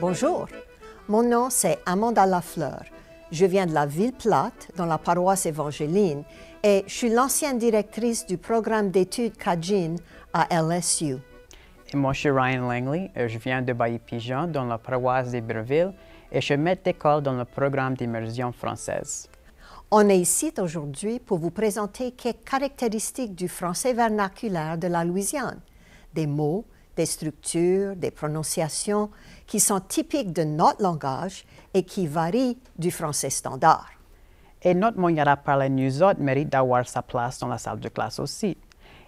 Bonjour, mon nom c'est Amanda Lafleur. Je viens de la Ville-Plate, dans la paroisse Évangéline, et je suis l'ancienne directrice du programme d'études Cajun à LSU. Et moi, je suis Ryan Langley, je viens de Bailly-Pigeon, dans la paroisse d'Iberville, et je suis maître d'école dans le programme d'immersion française. On est ici aujourd'hui pour vous présenter quelques caractéristiques du français vernaculaire de la Louisiane, des mots, des structures, des prononciations qui sont typiques de notre langage et qui varient du français standard. Et notre manière de parler nous autres mérite d'avoir sa place dans la salle de classe aussi.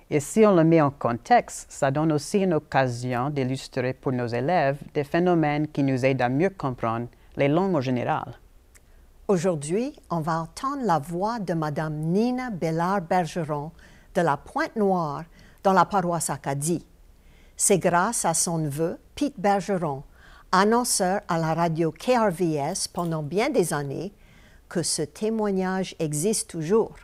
Et si on le met en contexte, ça donne aussi une occasion d'illustrer pour nos élèves des phénomènes qui nous aident à mieux comprendre les langues en général. Aujourd'hui, on va entendre la voix de Mme Nina Bellard-Bergeron de la Pointe-Noire dans la paroisse Acadie. C'est grâce à son neveu, Pete Bergeron, annonceur à la radio KRVS pendant bien des années, que ce témoignage existe toujours.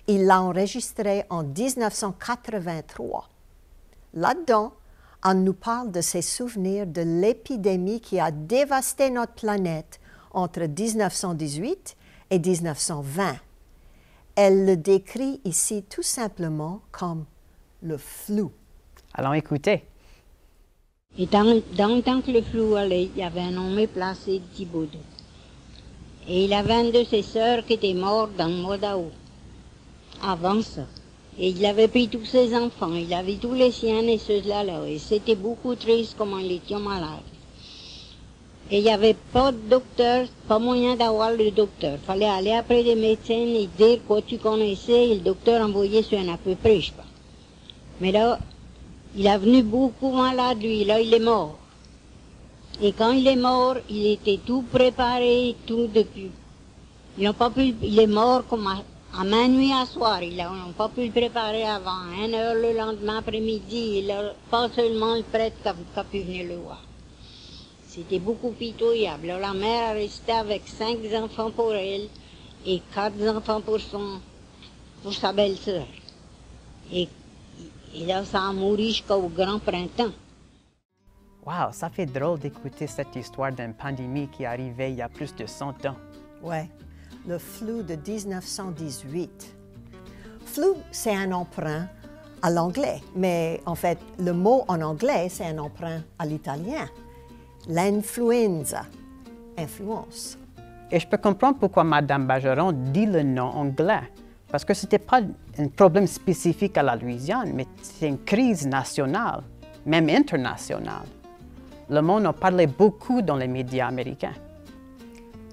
Il l'a enregistré en 1983. Là-dedans, on nous parle de ses souvenirs de l'épidémie qui a dévasté notre planète entre 1918 et 1920. Elle le décrit ici tout simplement comme le flou. Allons écouter. Et dans le temps que le flou allait, il y avait un nommé placé Thibaudot. Et il avait une de ses sœurs qui était morte dans le mois d'août. Avant ça. Et il avait pris tous ses enfants, il avait tous les siens et ceux-là là. Et c'était beaucoup triste comment ils étaient malades. Et il n'y avait pas de docteur, pas moyen d'avoir le docteur. Il fallait aller après des médecins et dire quoi tu connaissais et le docteur envoyait sur un à peu près, je sais pas. Mais là, il est venu beaucoup malade, lui. Là, il est mort. Et quand il est mort, il était tout préparé, tout depuis. Ils n'ont pas pu, il est mort comme à minuit à soir. Ils n'ont pas pu le préparer avant 1 heure le lendemain après-midi. Et là, pas seulement le prêtre qui a pu venir le voir. C'était beaucoup pitoyable. Là, la mère a resté avec 5 enfants pour elle et 4 enfants pour sa belle-sœur. Et là, ça a mouru jusqu'au grand printemps. Wow, ça fait drôle d'écouter cette histoire d'une pandémie qui est arrivée il y a plus de 100 ans. Ouais, le flou de 1918. Flou, c'est un emprunt à l'anglais, mais en fait, le mot en anglais, c'est un emprunt à l'italien. L'influenza, influence. Et je peux comprendre pourquoi Mme Bergeron dit le nom anglais. Parce que ce n'était pas un problème spécifique à la Louisiane, mais c'est une crise nationale, même internationale. Le monde en parlait beaucoup dans les médias américains.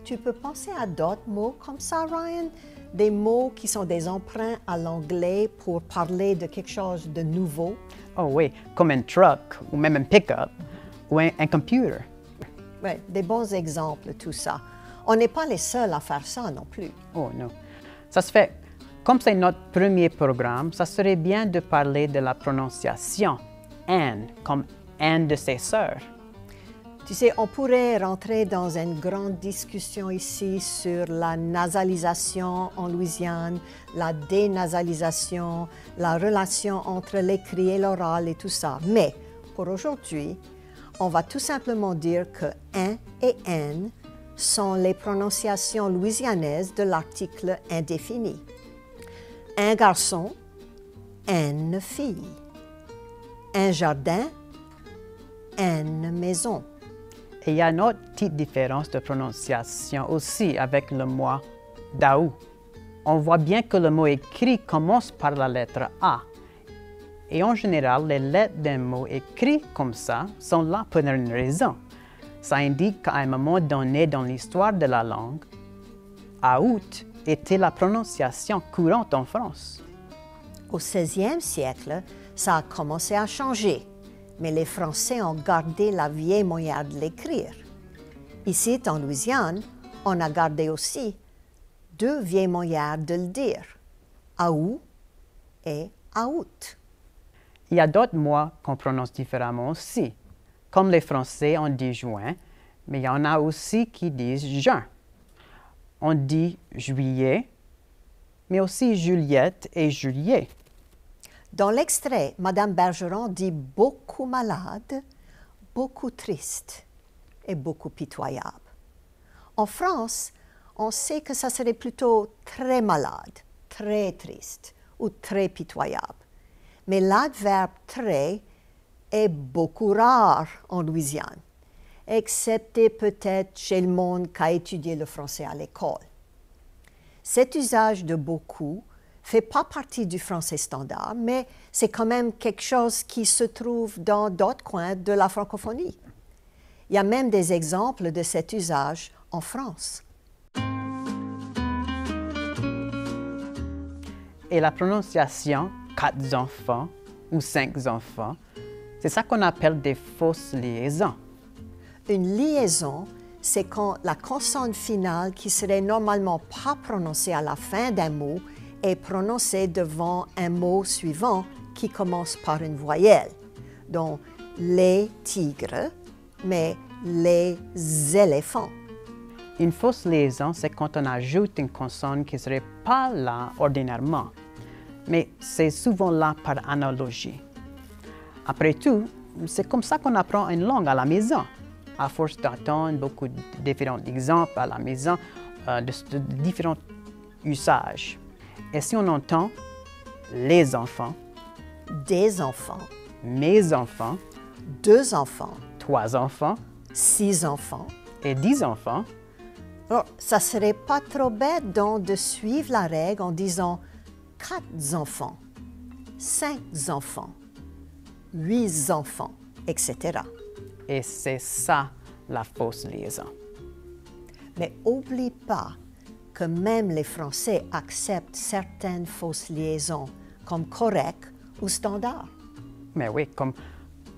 Tu peux penser à d'autres mots comme ça, Ryan? Des mots qui sont des emprunts à l'anglais pour parler de quelque chose de nouveau? Oh oui, comme un truck, ou même un pick-up, ou un computer. Oui, des bons exemples, tout ça. On n'est pas les seuls à faire ça non plus. Oh non. Ça se fait. Comme c'est notre premier programme, ça serait bien de parler de la prononciation Anne, comme Anne de ses sœurs. Tu sais, on pourrait rentrer dans une grande discussion ici sur la nasalisation en Louisiane, la dénasalisation, la relation entre l'écrit et l'oral et tout ça. Mais pour aujourd'hui, on va tout simplement dire que un et N sont les prononciations louisianaises de l'article indéfini. Un garçon, une fille. Un jardin, une maison. Et il y a une autre petite différence de prononciation aussi avec le mot d'août. On voit bien que le mot écrit commence par la lettre A. Et en général, les lettres d'un mot écrit comme ça sont là pour une raison. Ça indique qu'à un moment donné dans l'histoire de la langue, août était la prononciation courante en France. Au 16e siècle, ça a commencé à changer, mais les Français ont gardé la vieille manière de l'écrire. Ici, en Louisiane, on a gardé aussi 2 vieilles manières de le dire, août et août. Il y a d'autres mois qu'on prononce différemment aussi. Comme les Français, on dit juin, mais il y en a aussi qui disent juin. On dit juillet, mais aussi Juliette et Juillet. Dans l'extrait, Mme Bergeron dit beaucoup malade, beaucoup triste. est beaucoup pitoyable. En France, on sait que ça serait plutôt très malade, très triste ou très pitoyable. Mais l'adverbe très est beaucoup rare en Louisiane, excepté peut-être chez le monde qui a étudié le français à l'école. Cet usage de beaucoup ne fait pas partie du français standard, mais c'est quand même quelque chose qui se trouve dans d'autres coins de la francophonie. Il y a même des exemples de cet usage en France. Et la prononciation « 4 enfants » ou « 5 enfants », c'est ça qu'on appelle des fausses liaisons. Une liaison, c'est quand la consonne finale qui serait normalement pas prononcée à la fin d'un mot est prononcée devant un mot suivant qui commence par une voyelle. Donc, les tigres, mais les éléphants. Une fausse liaison, c'est quand on ajoute une consonne qui ne serait pas là ordinairement, mais c'est souvent là par analogie. Après tout, c'est comme ça qu'on apprend une langue à la maison, à force d'entendre beaucoup de différents exemples à la maison, de différents usages. Et si on entend les enfants, Des enfants, mes enfants, 2 enfants, 3 enfants 6 enfants. et 10 enfants, Alors, ça serait pas trop bête donc de suivre la règle en disant 4 enfants, 5 enfants, 8 enfants, etc. et c'est ça la fausse liaison. Mais oublie pas que même les Français acceptent certaines fausses liaisons comme correctes ou standards. Mais oui, comme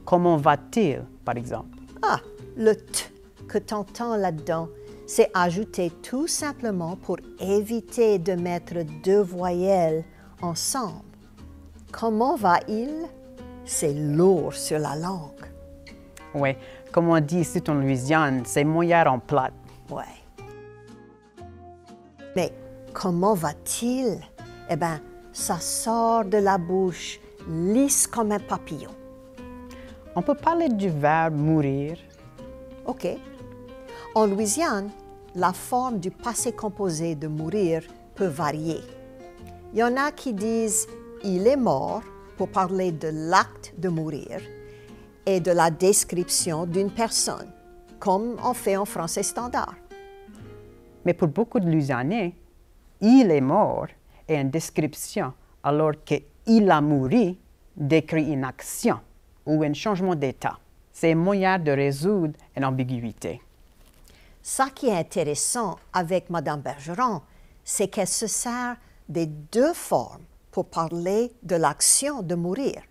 comment va-t-il, par exemple? Ah, le t que tu entends là-dedans, c'est ajouté tout simplement pour éviter de mettre 2 voyelles ensemble. Comment va-il? C'est lourd sur la langue. Oui, comme on dit ici en Louisiane, c'est mouillard en plate. Ouais. Mais comment va-t-il? Eh bien, ça sort de la bouche lisse comme un papillon. On peut parler du verbe mourir. OK. En Louisiane, la forme du passé composé de mourir peut varier. Il y en a qui disent « il est mort » pour parler de l'acte de mourir et de la description d'une personne, comme on fait en français standard. Mais pour beaucoup de Louisianais, il est mort est une description, alors que il a mouru décrit une action ou un changement d'état. C'est un moyen de résoudre une ambiguïté. Ça qui est intéressant avec Mme Bergeron, c'est qu'elle se sert des 2 formes pour parler de l'action de mourir.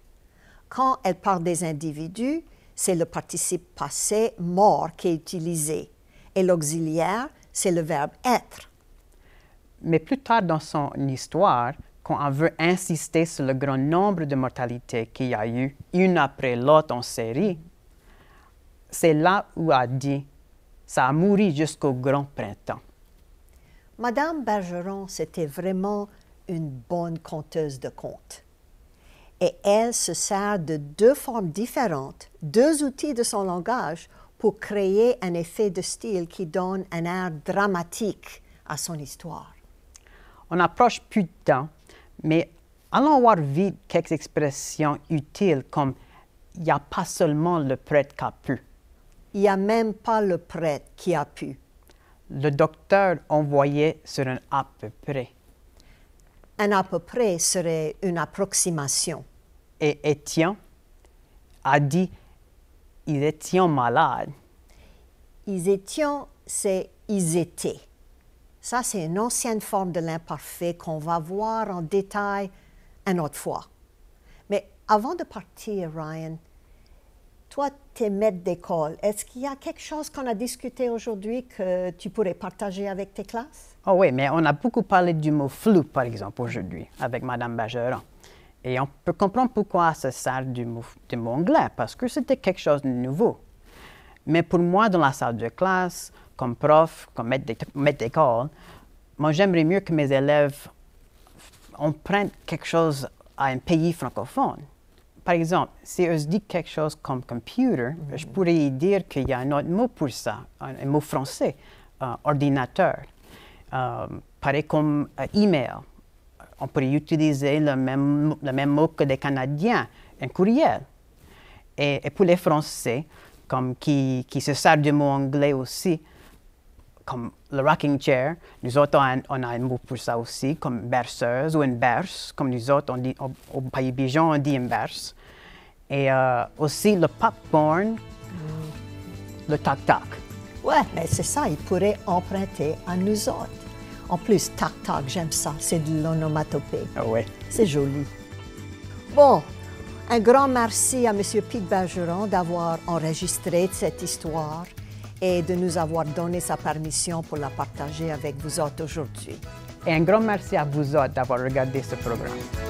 Quand elle parle des individus, c'est le participe passé mort qui est utilisé et l'auxiliaire, c'est le verbe être. Mais plus tard dans son histoire, quand on veut insister sur le grand nombre de mortalités qu'il y a eu, une après l'autre en série, c'est là où elle dit « ça a mouru jusqu'au grand printemps ». Madame Bergeron, c'était vraiment une bonne conteuse de contes. Et elle se sert de 2 formes différentes, 2 outils de son langage pour créer un effet de style qui donne un air dramatique à son histoire. On approche plus de temps, mais allons voir vite quelques expressions utiles comme « il n'y a pas seulement le prêtre qui a pu ». Il n'y a même pas le prêtre qui a pu. Le docteur envoyé sur un à peu près. Un à peu près serait une approximation. Et Étienne a dit « ils étaient malades ». Ils étaient, c'est ils étaient. Ça, c'est une ancienne forme de l'imparfait qu'on va voir en détail une autre fois. Mais avant de partir, Ryan, toi, tu es maître d'école. Est-ce qu'il y a quelque chose qu'on a discuté aujourd'hui que tu pourrais partager avec tes classes? Oh oui, mais on a beaucoup parlé du mot flou, par exemple, aujourd'hui, avec Mme Bergeron. Et on peut comprendre pourquoi ça sert du mot anglais, parce que c'était quelque chose de nouveau. Mais pour moi, dans la salle de classe, comme prof, comme maître d'école, moi, j'aimerais mieux que mes élèves empruntent quelque chose à un pays francophone. par exemple, si je dis quelque chose comme computer, je pourrais y dire qu'il y a un autre mot pour ça, un mot français, ordinateur. Pareil comme email. On pourrait utiliser le même mot que les Canadiens, un courriel. Et pour les Français, comme qui se servent du mot anglais aussi, comme le rocking chair, nous autres, on a un mot pour ça aussi, comme berceuse ou une berce. Comme nous autres, au Pays Bijon, on dit une berce. Et aussi le popcorn, le tac-tac. Ouais, mais c'est ça, il pourrait emprunter à nous autres. En plus, tac-tac, j'aime ça, c'est de l'onomatopée. Ah oui. C'est joli. Bon, un grand merci à M. Pete Bergeron d'avoir enregistré cette histoire et de nous avoir donné sa permission pour la partager avec vous autres aujourd'hui. Et un grand merci à vous autres d'avoir regardé ce programme.